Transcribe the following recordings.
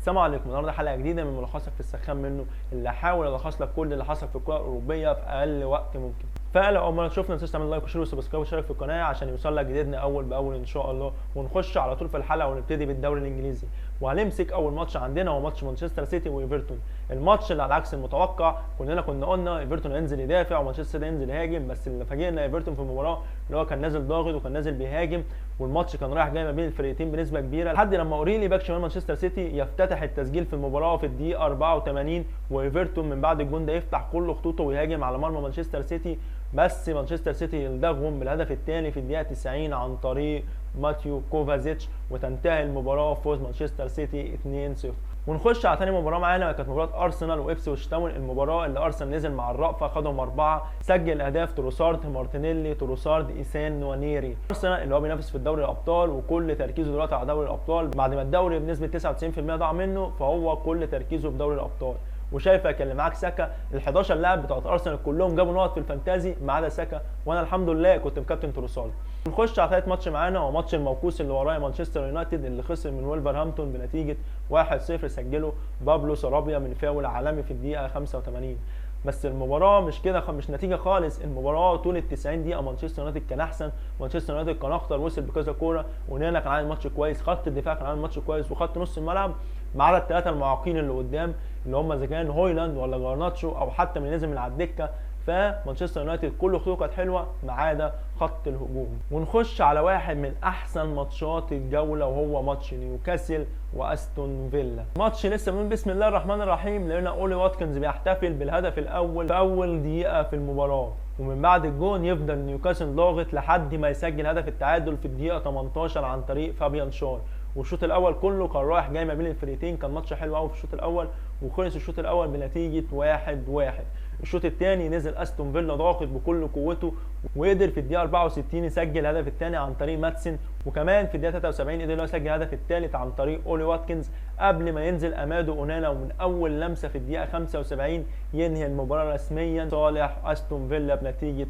السلام عليكم. النهارده حلقه جديده من ملخصك في السخان منه، اللي هحاول الخص لك كل اللي حصل في الكره الاوروبيه في اقل وقت ممكن. فلو اول مره تشوفنا ما تنساش تعمل لايك وشير وسبسكرايب وشارك في القناه عشان يوصل لك جديدنا اول باول ان شاء الله. ونخش على طول في الحلقه ونبتدي بالدوري الانجليزي، وهنمسك اول ماتش عندنا هو ماتش مانشستر سيتي وايفرتون. الماتش اللي على عكس المتوقع، كلنا كنا قلنا ايفرتون هينزل يدافع ومانشستر ينزل يهاجم، بس اللي فاجئنا ايفرتون في المباراه اللي هو كان نازل ضاغط وكان نازل بيهاجم، والماتش كان رايح جاي ما بين الفرقتين بنسبه كبيره لحد لما اوريلي باك شمال مانشستر سيتي يفتتح التسجيل في المباراه في الدقيقه 84، وايفرتون من بعد الجون ده يفتح كل خطوطه ويهاجم على مرمى مانشستر سيتي، بس مانشستر سيتي يلدغهم بالهدف الثاني في الدقيقه 90 عن طريق ماتيو كوفازيتش، وتنتهي المباراه بفوز مانشستر سيتي 2-0. ونخش على ثاني مباراه معانا، كانت مباراه ارسنال وابسويتش تاون. المباراه اللي ارسنال نزل مع الرأفه خدهم 4، سجل اهداف تروسارد، مارتينيلي، تروسارد، ايسان، ونيري. ارسنال اللي هو بينافس في دوري الابطال وكل تركيزه دلوقتي على دوري الابطال بعد ما الدوري بنسبه 99% ضاع منه، فهو كل تركيزه في دوري الابطال. وشايفك اللي معاك ساكا، ال11 لاعب بتوع ارسنال كلهم جابوا نقط في الفانتازي ما عدا ساكا، وانا الحمد لله كنت مكابتن تروسارد. نخش على ثالث ماتش معانا، هو ماتش الموكوس اللي ورايا مانشستر يونايتد اللي خسر من ولفرهامبتون بنتيجه 1-0، سجله بابلو سارابيا من فاول عالمي في الدقيقه 85. بس المباراه مش كده، مش نتيجه خالص. المباراه طول ال 90 دقيقه مانشستر يونايتد كان احسن، مانشستر يونايتد كان اخطر، وصل بكذا كوره، ونانا كان عامل ماتش كويس، خط الدفاع كان عامل ماتش كويس، وخط نص الملعب ما عدا الثلاثه المعاقين اللي قدام اللي هم اذا كان هويلاند ولا جارناتشو او حتى من نزل من على الدكه، فمانشستر يونايتد كل خطوطه كانت حلوه ما عدا خط الهجوم. ونخش على واحد من احسن ماتشات الجوله وهو ماتش نيوكاسل واستون فيلا. ماتش لسه بنقول بسم الله الرحمن الرحيم لقينا اولي واتكنز بيحتفل بالهدف الاول في اول دقيقه في المباراه، ومن بعد الجون يفضل نيوكاسل ضاغط لحد ما يسجل هدف التعادل في الدقيقه 18 عن طريق فابيان شار. والشوط الاول كله كان رايح جاي ما بين الفريقين، كان ماتش حلو قوي في الشوط الاول، وخلص الشوط الاول بنتيجه 1-1. الشوط الثاني نزل استون فيلا ضاغط بكل قوته، وقدر في الدقيقه 64 يسجل الهدف الثاني عن طريق ماتسن، وكمان في الدقيقه 73 قدر يسجل الهدف الثالث عن طريق اولي واتكنز قبل ما ينزل امادو اونانا، ومن اول لمسه في الدقيقه 75 ينهي المباراه رسميا صالح استون فيلا بنتيجه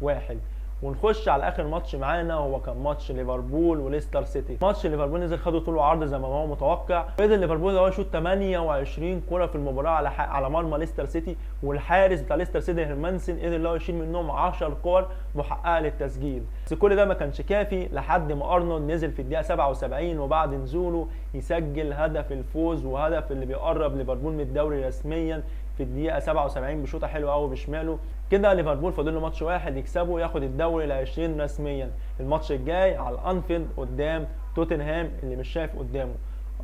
4-1. ونخش على اخر ماتش معانا، هو كان ماتش ليفربول وليستر سيتي. ماتش ليفربول نزل خدوا طول وعرض زي ما هو متوقع، قدر ليفربول هو يشوط 28 كره في المباراه على مرمى ليستر سيتي، والحارس بتاع ليستر سيتي هيرمانسن قدر اللي هو يشيل منهم 10 كور محققه للتسجيل. بس كل ده ما كانش كافي لحد ما ارنولد نزل في الدقيقه 77 وبعد نزوله يسجل هدف الفوز وهدف اللي بيقرب ليفربول من الدوري رسميا في الدقيقه 77 بشوطه حلوه قوي بشماله. كده ليفربول فاضل له ماتش واحد يكسبه وياخد الدوري ال20 رسميا. الماتش الجاي على الانفيلد قدام توتنهام اللي مش شايف قدامه.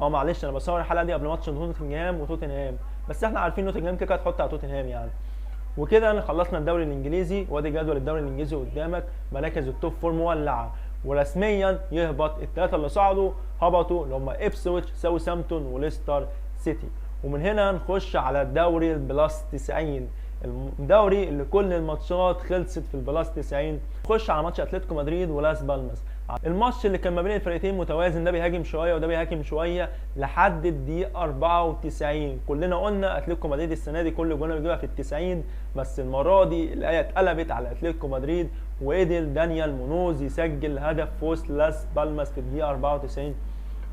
معلش انا بصور الحلقه دي قبل ماتش نوتنجهام وتوتنهام، بس احنا عارفين نوتنجهام كده هتحط على توتنهام يعني. وكده خلصنا الدوري الانجليزي، وادي جدول الدوري الانجليزي قدامك، مراكز التوب فور مولعه، ورسميا يهبط الثلاثه اللي صعدوا هبطوا اللي هم ابسويتش، ساوثهامبتون، وليستر سيتي. ومن هنا نخش على الدوري البلاس 90، الدوري اللي كل الماتشات خلصت في البلاس 90. نخش على ماتش اتلتيكو مدريد ولاس بالماس، الماتش اللي كان ما بين الفريقين متوازن، ده بيهاجم شويه وده بيهاجم شويه لحد الدقيقه 94. كلنا قلنا اتلتيكو مدريد السنه دي كل جون بيجيبها في ال90، بس المره دي الايه اتقلبت على اتلتيكو مدريد، وقدر دانيال مونوز يسجل هدف فوز لاس بالماس في الدقيقه 94.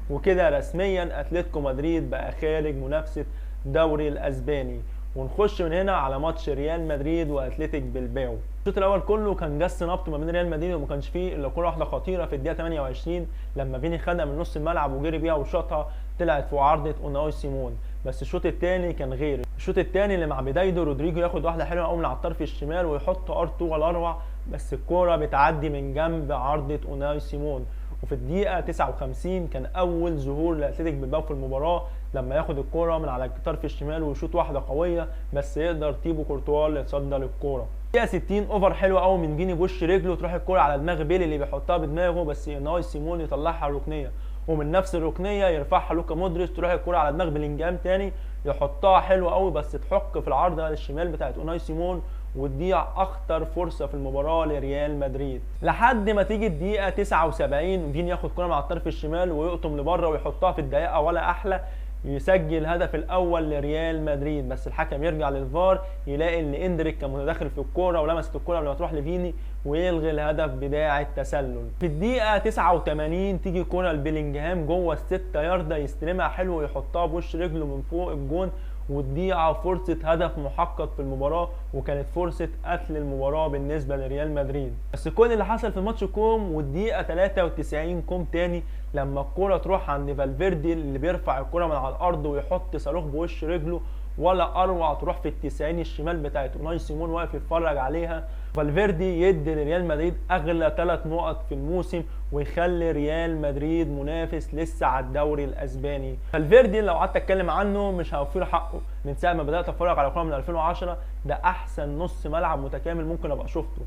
وكده رسميا اتلتيكو مدريد بقى خارج منافسه الدوري الاسباني. ونخش من هنا على ماتش ريال مدريد واتلتيك بلباو. الشوط الاول كله كان جس نبط ما بين ريال مدريد وما كانش فيه الا كوره واحده خطيره في الدقيقه 28 لما فيني خدها من نص الملعب وجري بيها وشاطها طلعت فوق عارضه اوناي سيمون. بس الشوط الثاني كان غير، الشوط الثاني اللي مع بدايته رودريجو ياخد واحده حلوه قوي من على الطرف الشمال ويحط ار2 ولا اروع، بس الكوره بتعدي من جنب عارضه اوناي سيمون. وفي الدقيقه 59 كان اول ظهور لاتلتيك بلباو في المباراه لما ياخد الكوره من على الطرف الشمال ويشوط واحده قويه، بس يقدر تيبو كورتوا اللي يتصدى للكوره. الدقيقه 60 اوفر حلو قوي من فيني بوش رجله تروح الكوره على دماغ بيلي اللي بيحطها بدماغه، بس ناي سيمون يطلعها ركنيه، ومن نفس الركنيه يرفعها لوكا مودريتش تروح الكوره على دماغ بلينجهام تاني يحطها حلو قوي، بس تحك في العارضه الشمال بتاعت اوناي سيمون وتضيع اخطر فرصه في المباراه لريال مدريد. لحد ما تيجي الدقيقه 79 فين ياخد كوره مع الطرف الشمال ويقطم لبره ويحطها في الدقيقه ولا احلى يسجل هدف الاول لريال مدريد، بس الحكم يرجع للفار يلاقي ان اندريك كان متداخل في الكوره ولمست الكوره قبل ما تروح لفيني ويلغي الهدف بتاع التسلل. في الدقيقه 89 تيجي كوره لبيلينجهام جوه ال6 ياردة، يستلمها حلو ويحطها بوش رجله من فوق الجون وتضيع فرصه هدف محقق في المباراه، وكانت فرصه قتل المباراه بالنسبه لريال مدريد. بس كل اللي حصل في ماتش كوم والدقيقه 93 كوم تاني لما الكوره تروح عند فالفيردي اللي بيرفع الكوره من على الارض ويحط صاروخ بوش رجله، ولا اروع تروح في ال90 الشمال بتاعت اوناي سيمون واقف يتفرج عليها. فالفيردي يدي لريال مدريد اغلى 3 نقط في الموسم ويخلي ريال مدريد منافس لسه على الدوري الاسباني. فالفيردي لو قعدت اتكلم عنه مش هوفر حقه، من ساعه ما بدات اتفرج على كوره من 2010 ده احسن نص ملعب متكامل ممكن ابقى شفته،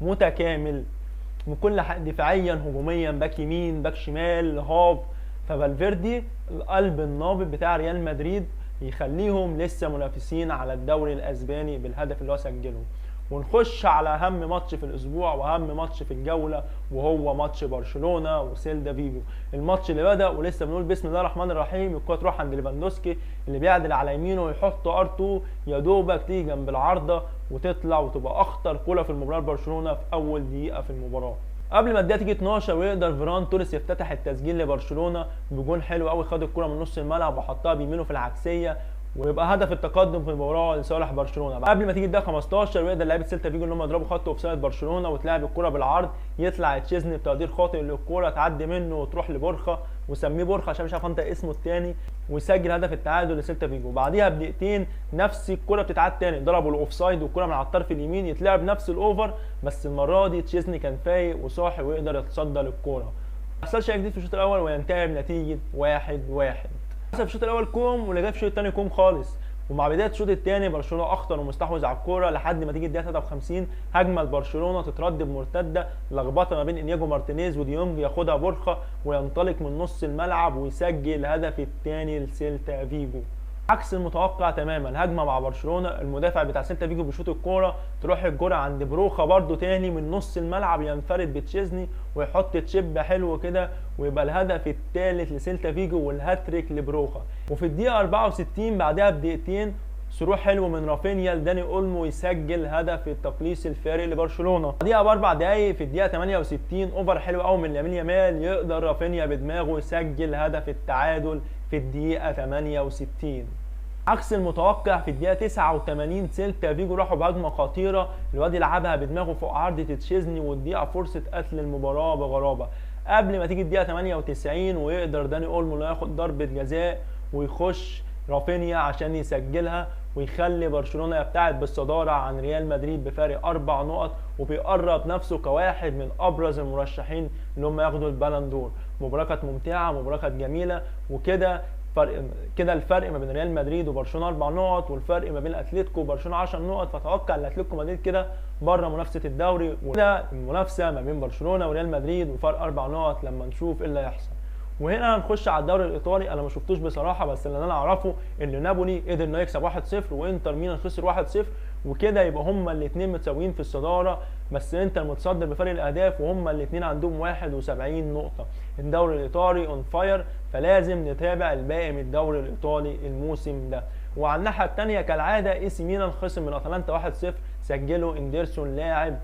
متكامل من كل دفاعيا هجوميا، باك يمين باك شمال هاف. فالفيردي القلب النابض بتاع ريال مدريد يخليهم لسه منافسين على الدوري الاسباني بالهدف اللي هو سجله. ونخش على اهم ماتش في الاسبوع واهم ماتش في الجوله، وهو ماتش برشلونه وسيلتا فيجو. الماتش اللي بدا ولسه بنقول بسم الله الرحمن الرحيم، الكوره تروح عند ليفاندوسكي اللي بيعدل على يمينه ويحط ار2 يا دوبك تيجي جنب العارضه وتطلع وتبقى اخطر كوره في المباراه لبرشلونه في اول دقيقه في المباراه. قبل ما الدقيقه تيجي 12 ويقدر فيران توريس يفتتح التسجيل لبرشلونه بجون حلو قوي، خد الكوره من نص الملعب وحطها بيمينه في العكسيه ويبقى هدف التقدم في المباراه لصالح برشلونه. قبل ما تيجي الدقيقه 15 ويقدر لعيبه سيلتا فيجو ان هم يضربوا خط اوفسايد برشلونه وتلعب الكوره بالعرض، يطلع تشيزني بتقدير خاطئ ان الكوره تعدي منه وتروح لبورخا وسميه بورخا عشان مش عارف انت اسمه الثاني، ويسجل هدف التعادل لسيلتا فيجو. بعديها بدقيقتين نفس الكوره بتتعاد تاني، ضربوا الاوفسايد والكوره من على الطرف اليمين يتلعب نفس الاوفر، بس المره دي تشيزني كان فايق وصاحي ويقدر يتصدى للكوره. ما حصلش اي جديد في الشوط الاول وينتهي بنتيجه 1-1. حصل في الشوط الاول كوم واللي جاي في الشوط الثاني كوم خالص. ومع بدايه الشوط الثاني برشلونه اخطر ومستحوذ على الكوره لحد ما تيجي الدقيقه 53 هجمه لبرشلونه تترد بمرتده، لخبطه ما بين انياجو مارتينيز وديونج، ياخدها بورخا وينطلق من نص الملعب ويسجل الهدف الثاني لسيلتا فيجو. عكس المتوقع تماما، هجمه مع برشلونه المدافع بتاع سيلتا فيجو بيشوط الكوره تروح الكوره عند بروخا برده تاني من نص الملعب ينفرد بتشيزني ويحط تشيب حلو كده ويبقى الهدف الثالث لسيلتا فيجو والهاتريك لبروخا. وفي الدقيقه 64 بعدها بدقيقتين صاروخ حلو من رافينيا لداني اولمو يسجل هدف التقليص الفارق لبرشلونه. بعديها ب4 دقايق في الدقيقه 68 اوفر حلو قوي من لامين يامال يقدر رافينيا بدماغه يسجل هدف التعادل في الدقيقه 68. عكس المتوقع في الدقيقه 89 سيلتا فيجو راحوا بهجمه خطيره، الواد يلعبها بدماغه فوق عارضه تشيزني وتضيع فرصه قتل المباراه بغرابه. قبل ما تيجي الدقيقه 98 ويقدر داني اولمو ياخد ضربه جزاء ويخش رافينيا عشان يسجلها ويخلي برشلونه يبتعد بالصداره عن ريال مدريد بفارق 4 نقط وبيقرب نفسه كواحد من ابرز المرشحين اللي هم ياخدوا البالون دور. مباراه كانت ممتعه، مباراه كانت جميله، وكده الفرق ما بين ريال مدريد وبرشلونه 4 نقط والفرق ما بين اتلتيكو وبرشلونه 10 نقط. فتوقع ان اتلتيكو مدريد كده بره منافسه الدوري، وكده المنافسه ما بين برشلونه وريال مدريد وفرق 4 نقط لما نشوف ايه اللي هيحصل. وهنا هنخش على الدوري الايطالي. انا ما شفتوش بصراحه، بس اللي انا اعرفه ان نابولي قدر انه يكسب 1-0 وانتر ميلان خسر 1-0، وكده يبقى هما الاثنين متساويين في الصداره، بس انتر متصدر بفرق الاهداف وهما الاثنين عندهم 71 نقطه. الدوري الايطالي اون فاير، فلازم نتابع الباقي من الدوري الايطالي الموسم ده. وعلى الناحيه الثانيه كالعاده اي سي ميلان خسر من اتلانتا 1-0، سجله اندرسون لاعب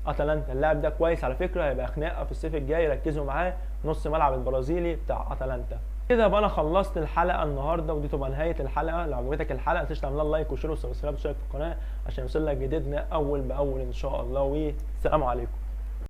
اتلانتا. اللاعب ده كويس على فكره، هيبقى خناقه في الصيف الجاي، ركزوا معاه، نص ملعب البرازيلي بتاع اتلانتا. كده بقى انا خلصت الحلقه النهارده، ودي تبقى نهايه الحلقه. لو عجبتك الحلقه متنساش تعمل لها لايك وشير وسبسكرايب وتشترك في القناه عشان يوصل لك جديدنا اول باول ان شاء الله، والسلام عليكم.